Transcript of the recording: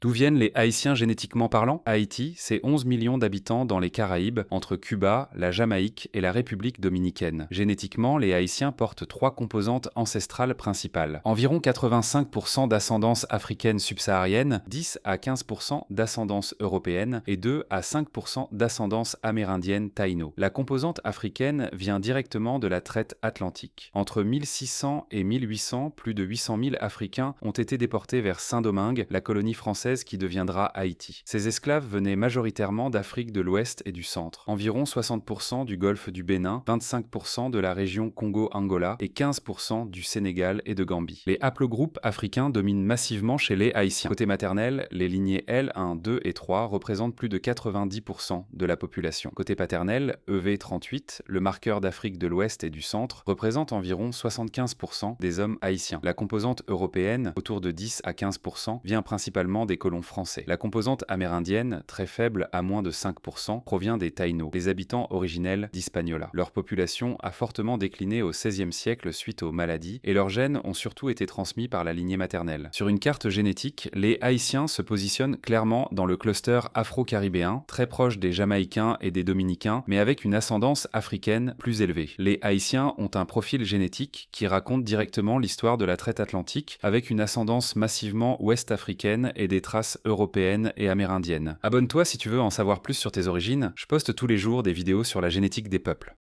D'où viennent les Haïtiens génétiquement parlant? Haïti, c'est 11 millions d'habitants dans les Caraïbes, entre Cuba, la Jamaïque et la République dominicaine. Génétiquement, les Haïtiens portent trois composantes ancestrales principales. Environ 85% d'ascendance africaine subsaharienne, 10 à 15% d'ascendance européenne et 2 à 5% d'ascendance amérindienne taïno. La composante africaine vient directement de la traite atlantique. Entre 1600 et 1800, plus de 800 000 Africains ont été déportés vers Saint-Domingue, la colonie française qui deviendra Haïti. Ces esclaves venaient majoritairement d'Afrique de l'Ouest et du Centre. Environ 60% du golfe du Bénin, 25% de la région Congo-Angola et 15% du Sénégal et de Gambie. Les haplogroupes africains dominent massivement chez les Haïtiens. Côté maternel, les lignées L1, 2 et 3 représentent plus de 90% de la population. Côté paternel, EV38, le marqueur d'Afrique de l'Ouest et du Centre, représente environ 75% des hommes haïtiens. La composante européenne, autour de 10 à 15%, vient principalement des colons français. La composante amérindienne, très faible à moins de 5%, provient des Taïnos, les habitants originels d'Hispaniola. Leur population a fortement décliné au XVIe siècle suite aux maladies, et leurs gènes ont surtout été transmis par la lignée maternelle. Sur une carte génétique, les Haïtiens se positionnent clairement dans le cluster afro-caribéen, très proche des Jamaïcains et des Dominicains, mais avec une ascendance africaine plus élevée. Les Haïtiens ont un profil génétique qui raconte directement l'histoire de la traite atlantique, avec une ascendance massivement ouest-africaine et des traces européennes et amérindiennes. Abonne-toi si tu veux en savoir plus sur tes origines, je poste tous les jours des vidéos sur la génétique des peuples.